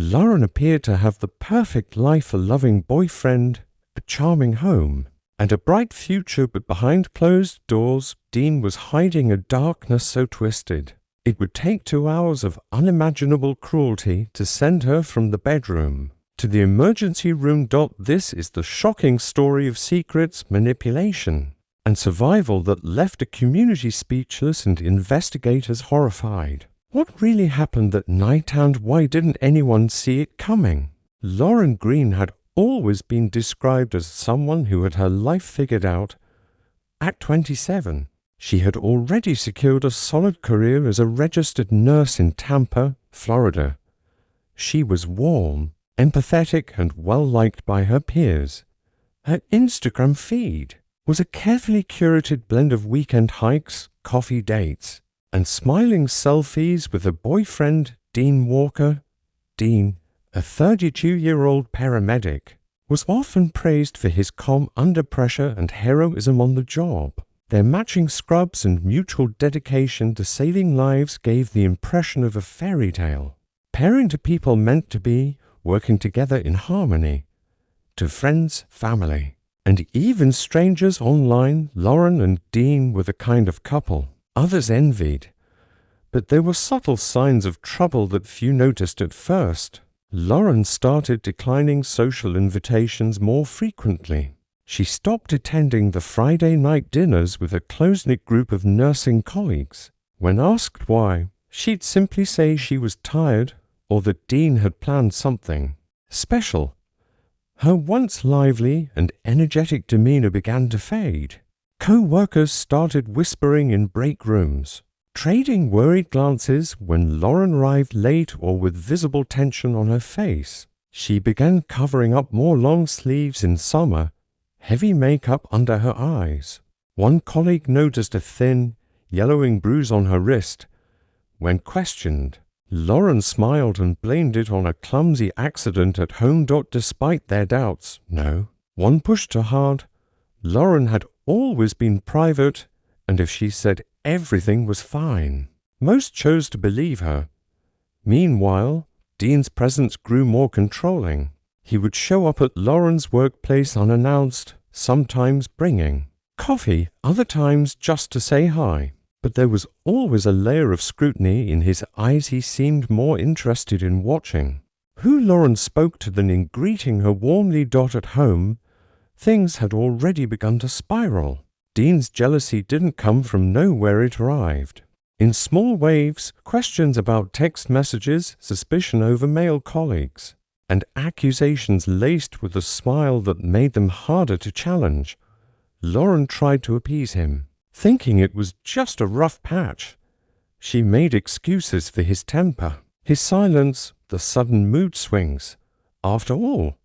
Lauren appeared to have the perfect life, a loving boyfriend, a charming home, and a bright future, but behind closed doors, Dean was hiding a darkness so twisted. It would take 2 hours of unimaginable cruelty to send her from the bedroom to the emergency room. This is the shocking story of secrets, manipulation, and survival that left a community speechless and investigators horrified. What really happened that night, and why didn't anyone see it coming? Lauren Green had always been described as someone who had her life figured out. At 27, she had already secured a solid career as a registered nurse in Tampa, Florida. She was warm, empathetic, and well-liked by her peers. Her Instagram feed was a carefully curated blend of weekend hikes, coffee dates, and smiling selfies with her boyfriend, Dean Walker. Dean, a 32-year-old paramedic, was often praised for his calm under pressure and heroism on the job. Their matching scrubs and mutual dedication to saving lives gave the impression of a fairy tale. Pairing to people meant to be, working together in harmony. To friends, family, and even strangers online, Lauren and Dean were the kind of couple others envied. But there were subtle signs of trouble that few noticed at first. Lauren started declining social invitations more frequently. She stopped attending the Friday night dinners with a close-knit group of nursing colleagues. When asked why, she'd simply say she was tired or that Dean had planned something special. Her once lively and energetic demeanor began to fade. Co-workers started whispering in break rooms, trading worried glances when Lauren arrived late or with visible tension on her face. She began covering up more long sleeves in summer, heavy makeup under her eyes. One colleague noticed a thin, yellowing bruise on her wrist. When questioned, Lauren smiled and blamed it on a clumsy accident at home. Despite their doubts, no one pushed her hard. Lauren had always been private, and if she said everything was fine, most chose to believe her. Meanwhile, Dean's presence grew more controlling. He would show up at Lauren's workplace unannounced, sometimes bringing coffee, other times just to say hi. But there was always a layer of scrutiny in his eyes. He seemed more interested in watching who Lauren spoke to than in greeting her warmly. At home, things had already begun to spiral. Dean's jealousy didn't come from nowhere. It arrived in small waves, questions about text messages, suspicion over male colleagues, and accusations laced with a smile that made them harder to challenge. Lauren tried to appease him, thinking it was just a rough patch. She made excuses for his temper, his silence, the sudden mood swings. After all,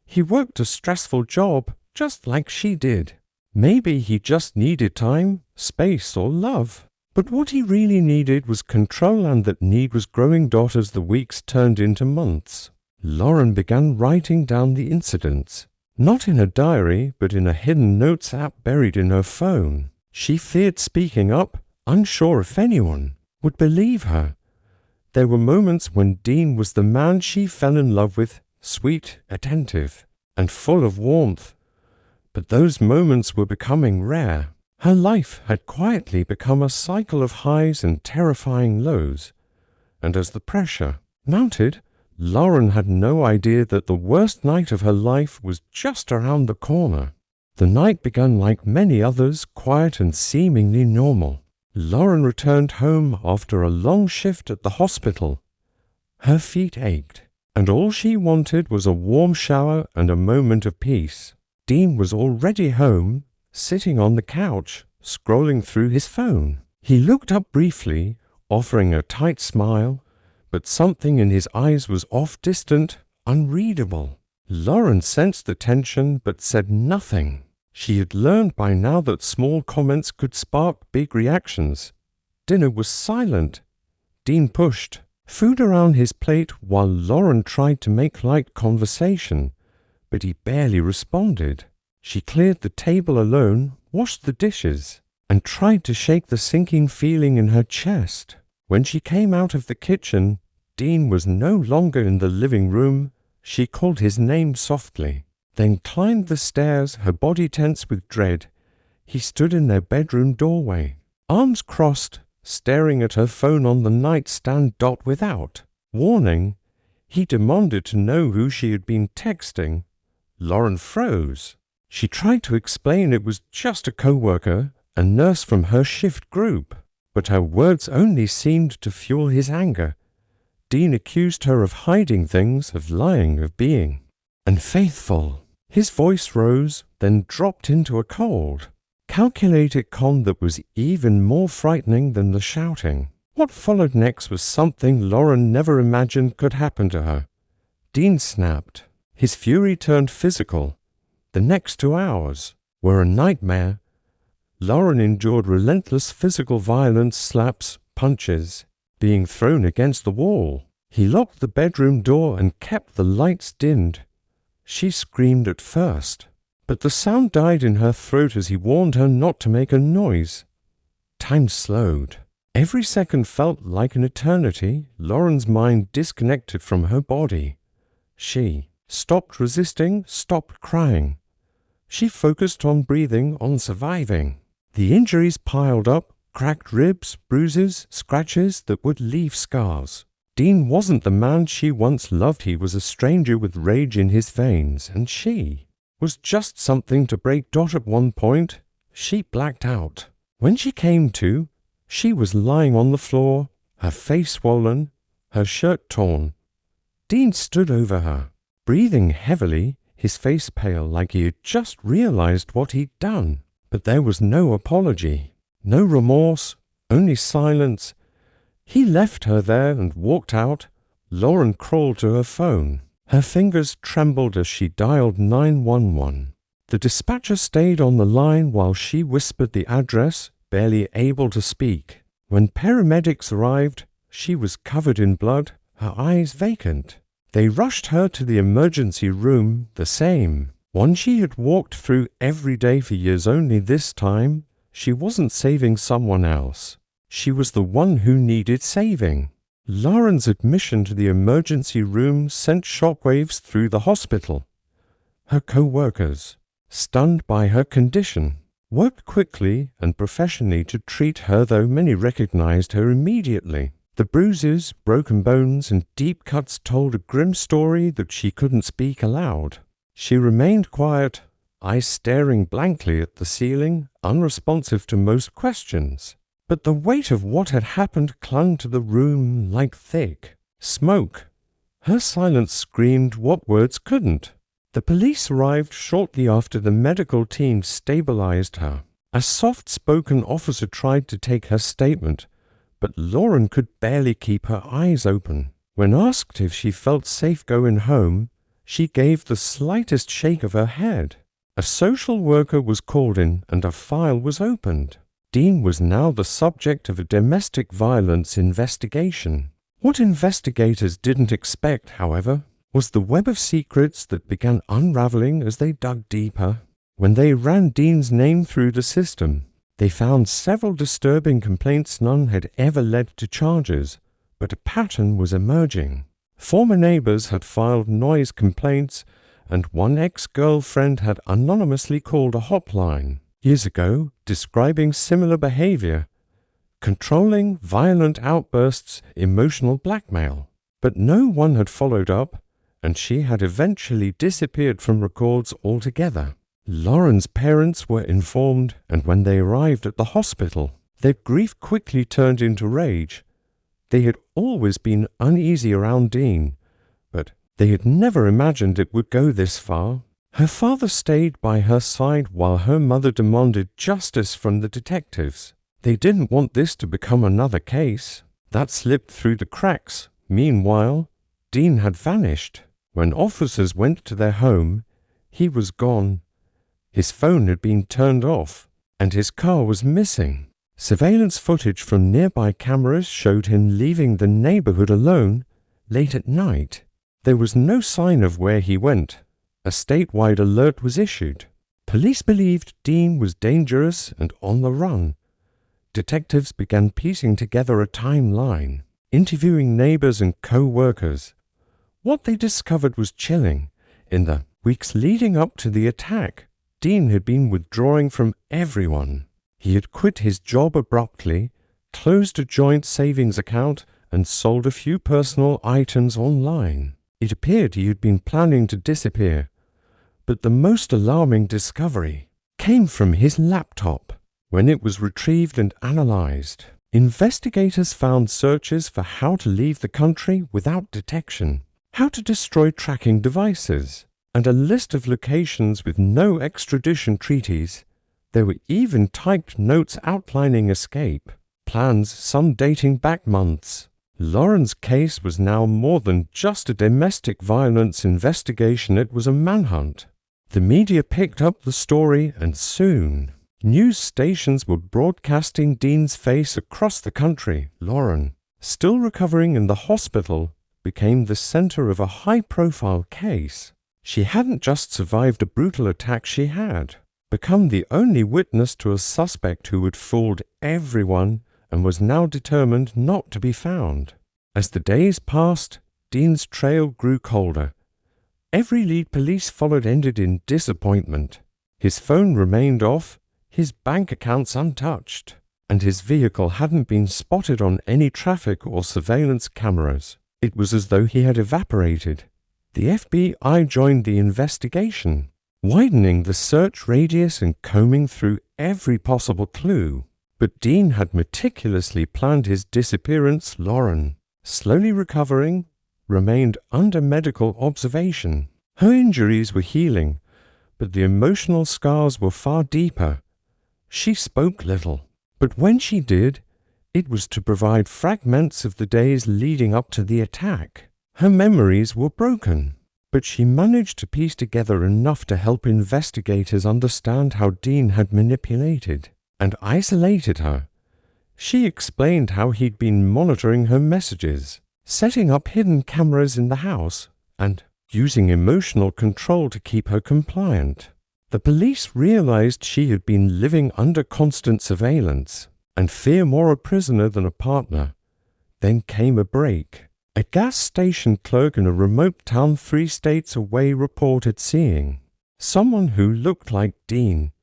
he worked a stressful job just like she did. Maybe he just needed time, space, or love. But what he really needed was control, and that need was growing. As the weeks turned into months, Lauren began writing down the incidents, not in a diary, but in a hidden notes app buried in her phone. She feared speaking up, unsure if anyone would believe her. There were moments when Dean was the man she fell in love with, sweet, attentive, and full of warmth. But those moments were becoming rare. Her life had quietly become a cycle of highs and terrifying lows. And as the pressure mounted, Lauren had no idea that the worst night of her life was just around the corner. The night began like many others, quiet and seemingly normal. Lauren returned home after a long shift at the hospital. Her feet ached, and all she wanted was a warm shower and a moment of peace. Dean was already home, sitting on the couch, scrolling through his phone. He looked up briefly, offering a tight smile, but something in his eyes was off, distant, unreadable. Lauren sensed the tension but said nothing. She had learned by now that small comments could spark big reactions. Dinner was silent. Dean pushed food around his plate while Lauren tried to make light conversation, but he barely responded. She cleared the table alone, washed the dishes, and tried to shake the sinking feeling in her chest. When she came out of the kitchen, Dean was no longer in the living room, she called his name softly, then climbed the stairs, her body tense with dread. He stood in their bedroom doorway, arms crossed, staring at her phone on the nightstand. Without warning, he demanded to know who she had been texting. Lauren froze. She tried to explain it was just a co-worker, a nurse from her shift group, but her words only seemed to fuel his anger. Dean accused her of hiding things, of lying, of being unfaithful. His voice rose, then dropped into a cold, calculated calm that was even more frightening than the shouting. What followed next was something Lauren never imagined could happen to her. Dean snapped. His fury turned physical. The next 2 hours were a nightmare. Lauren endured relentless physical violence, slaps, punches, being thrown against the wall. He locked the bedroom door and kept the lights dimmed. She screamed at first, but the sound died in her throat as he warned her not to make a noise. Time slowed. Every second felt like an eternity. Lauren's mind disconnected from her body. She stopped resisting, stopped crying. She focused on breathing, on surviving. The injuries piled up, cracked ribs, bruises, scratches that would leave scars. Dean wasn't the man she once loved. He was a stranger with rage in his veins, and she was just something to break. At one point, she blacked out. When she came to, she was lying on the floor, her face swollen, her shirt torn. Dean stood over her, breathing heavily, his face pale, like he had just realized what he'd done. But there was no apology, no remorse, only silence. He left her there and walked out. Lauren crawled to her phone. Her fingers trembled as she dialed 911. The dispatcher stayed on the line while she whispered the address, barely able to speak. When paramedics arrived, she was covered in blood, her eyes vacant. They rushed her to the emergency room, the same one she had walked through every day for years. Only this time, she wasn't saving someone else. She was the one who needed saving. Lauren's admission to the emergency room sent shockwaves through the hospital. Her co-workers, stunned by her condition, worked quickly and professionally to treat her, though many recognized her immediately. The bruises, broken bones, and deep cuts told a grim story that she couldn't speak aloud. She remained quiet, eyes staring blankly at the ceiling, unresponsive to most questions. But the weight of what had happened clung to the room like thick smoke. Her silence screamed what words couldn't. The police arrived shortly after the medical team stabilized her. A soft-spoken officer tried to take her statement, but Lauren could barely keep her eyes open. When asked if she felt safe going home, she gave the slightest shake of her head. A social worker was called in and a file was opened. Dean was now the subject of a domestic violence investigation. What investigators didn't expect, however, was the web of secrets that began unraveling as they dug deeper. When they ran Dean's name through the system, they found several disturbing complaints. None had ever led to charges, but a pattern was emerging. Former neighbors had filed noise complaints, and one ex-girlfriend had anonymously called a hotline years ago, describing similar behavior: controlling, violent outbursts, emotional blackmail. But no one had followed up, and she had eventually disappeared from records altogether. Lauren's parents were informed, and when they arrived at the hospital, their grief quickly turned into rage. They had always been uneasy around Dean, but they had never imagined it would go this far. Her father stayed by her side while her mother demanded justice from the detectives. They didn't want this to become another case. That slipped through the cracks. Meanwhile, Dean had vanished. When officers went to their home, he was gone. His phone had been turned off, and his car was missing. Surveillance footage from nearby cameras showed him leaving the neighborhood alone late at night. There was no sign of where he went. A statewide alert was issued. Police believed Dean was dangerous and on the run. Detectives began piecing together a timeline. interviewing neighbors and co-workers. What they discovered was chilling. In the weeks leading up to the attack, Dean had been withdrawing from everyone. He had quit his job abruptly, closed a joint savings account, and sold a few personal items online. It appeared he had been planning to disappear. But the most alarming discovery came from his laptop. When it was retrieved and analyzed, investigators found searches for how to leave the country without detection, how to destroy tracking devices, and a list of locations with no extradition treaties. There were even typed notes outlining escape, plans some dating back months. Lauren's case was now more than just a domestic violence investigation, it was a manhunt. The media picked up the story, and soon, news stations were broadcasting Dean's face across the country. Lauren, still recovering in the hospital, became the center of a high-profile case. She hadn't just survived a brutal attack, she had become the only witness to a suspect who had fooled everyone and was now determined not to be found. As the days passed, Dean's trail grew colder. Every lead police followed ended in disappointment. His phone remained off, his bank accounts untouched, and his vehicle hadn't been spotted on any traffic or surveillance cameras. It was as though he had evaporated. The FBI joined the investigation, widening the search radius and combing through every possible clue. But Dean had meticulously planned his disappearance. Lauren, slowly recovering, remained under medical observation. Her injuries were healing, but the emotional scars were far deeper. She spoke little, but when she did, it was to provide fragments of the days leading up to the attack. Her memories were broken, but she managed to piece together enough to help investigators understand how Dean had manipulated and isolated her. She explained how he'd been monitoring her messages, setting up hidden cameras in the house, and using emotional control to keep her compliant. The police realized she had been living under constant surveillance, and fear more a prisoner than a partner. Then came a break. A gas station clerk in a remote town 3 states away reported seeing someone who looked like Dean.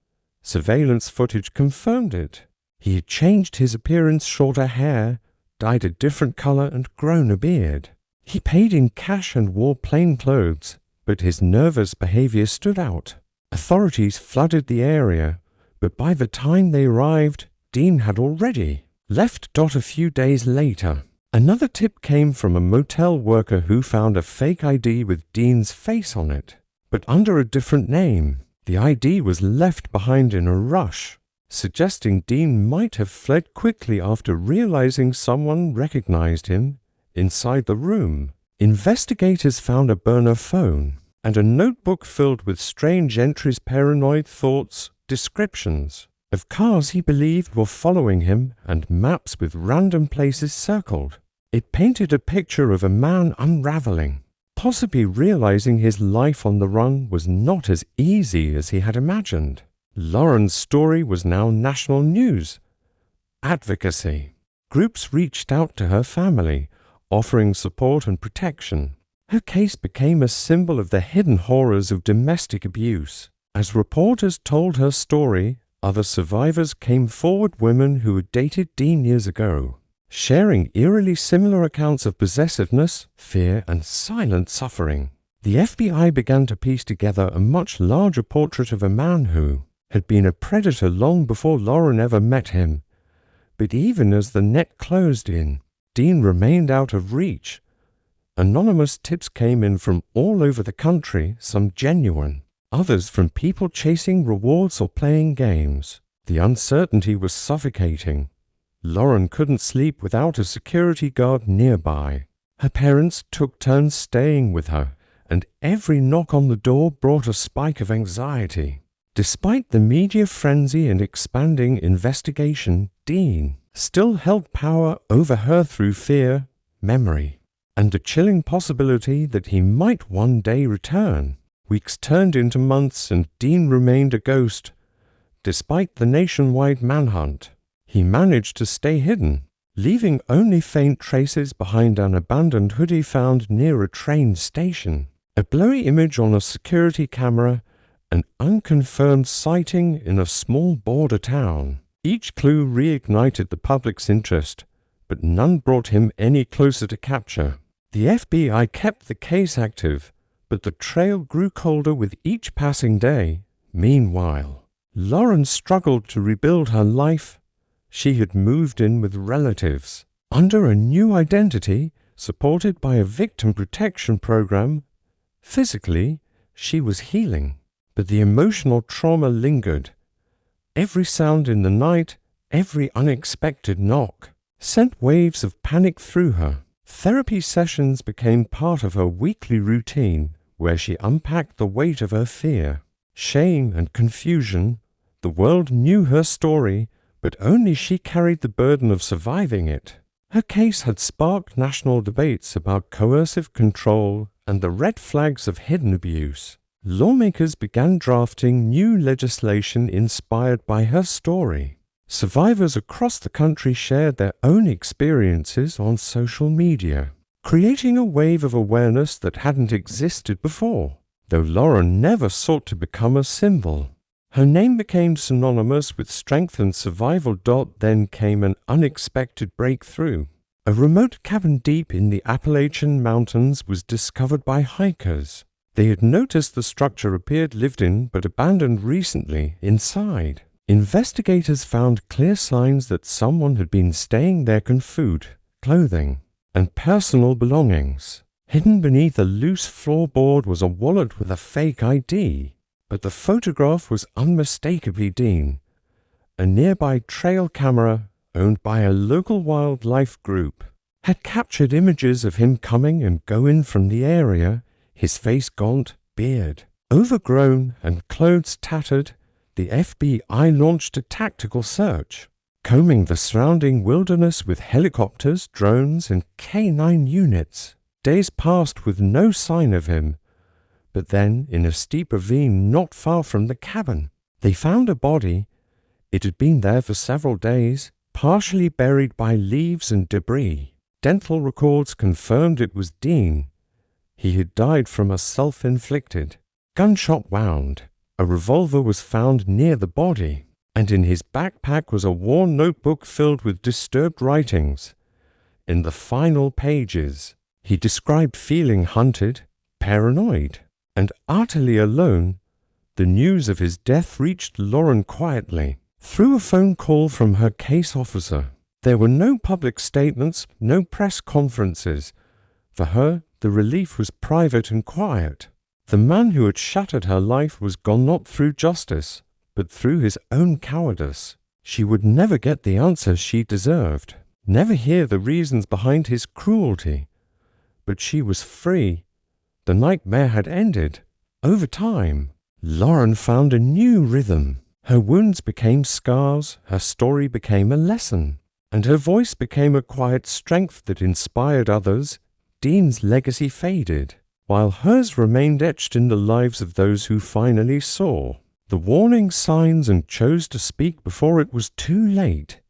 Surveillance footage confirmed it. He had changed his appearance, shorter hair, dyed a different color, and grown a beard. He paid in cash and wore plain clothes, but his nervous behavior stood out. Authorities flooded the area, but by the time they arrived, Dean had already left. A few days later, another tip came from a motel worker who found a fake ID with Dean's face on it, but under a different name. The ID was left behind in a rush, suggesting Dean might have fled quickly after realizing someone recognized him inside the room. Investigators found a burner phone and a notebook filled with strange entries, paranoid thoughts, descriptions of cars he believed were following him, and maps with random places circled. It painted a picture of a man unraveling, possibly realizing his life on the run was not as easy as he had imagined. Lauren's story was now national news. Advocacy groups reached out to her family, offering support and protection. Her case became a symbol of the hidden horrors of domestic abuse. As reporters told her story, other survivors came forward, women who had dated Dean years ago, sharing eerily similar accounts of possessiveness, fear, and silent suffering. The FBI began to piece together a much larger portrait of a man who had been a predator long before Lauren ever met him. But even as the net closed in, Dean remained out of reach. Anonymous tips came in from all over the country, some genuine, others from people chasing rewards or playing games. The uncertainty was suffocating. Lauren couldn't sleep without a security guard nearby. Her parents took turns staying with her, and every knock on the door brought a spike of anxiety. Despite the media frenzy and expanding investigation, Dean still held power over her through fear, memory, and a chilling possibility that he might one day return. Weeks turned into months, and Dean remained a ghost. Despite the nationwide manhunt, he managed to stay hidden. leaving only faint traces behind an abandoned hoodie found near a train station, a blurry image on a security camera, an unconfirmed sighting in a small border town. Each clue reignited the public's interest, but none brought him any closer to capture. The FBI kept the case active, but the trail grew colder with each passing day. Meanwhile, Lauren struggled to rebuild her life. She had moved in with relatives, under a new identity, supported by a victim protection program. Physically, she was healing, but the emotional trauma lingered. Every sound in the night, every unexpected knock, sent waves of panic through her. Therapy sessions became part of her weekly routine, where she unpacked the weight of her fear, shame, and confusion. The world knew her story, but only she carried the burden of surviving it. Her case had sparked national debates about coercive control and the red flags of hidden abuse. Lawmakers began drafting new legislation inspired by her story. Survivors across the country shared their own experiences on social media, creating a wave of awareness that hadn't existed before. Though Lauren never sought to become a symbol, her name became synonymous with strength and survival. Then came an unexpected breakthrough. A remote cabin deep in the Appalachian Mountains was discovered by hikers. They had noticed the structure appeared lived in but abandoned recently. Inside, investigators found clear signs that someone had been staying there. Food, clothing, and personal belongings. Hidden beneath a loose floorboard was a wallet with a fake ID, but the photograph was unmistakably Dean. A nearby trail camera, owned by a local wildlife group, had captured images of him coming and going from the area, his face gaunt, beard overgrown, and clothes tattered. The FBI launched a tactical search, combing the surrounding wilderness with helicopters, drones, and K-9 units. Days passed with no sign of him, but then, in a steep ravine not far from the cabin, they found a body. It had been there for several days, partially buried by leaves and debris. Dental records confirmed it was Dean. He had died from a self-inflicted gunshot wound. A revolver was found near the body, and in his backpack was a worn notebook filled with disturbed writings. In the final pages, he described feeling hunted, paranoid, and utterly alone. The news of his death reached Lauren quietly, through a phone call from her case officer. There were no public statements, no press conferences. For her, the relief was private and quiet. The man who had shattered her life was gone, not through justice, but through his own cowardice. She would never get the answers she deserved, never hear the reasons behind his cruelty. But she was free. The nightmare had ended. Over time, Lauren found a new rhythm. Her wounds became scars, her story became a lesson, and her voice became a quiet strength that inspired others. Dean's legacy faded, while hers remained etched in the lives of those who finally saw the warning signs and chose to speak before it was too late.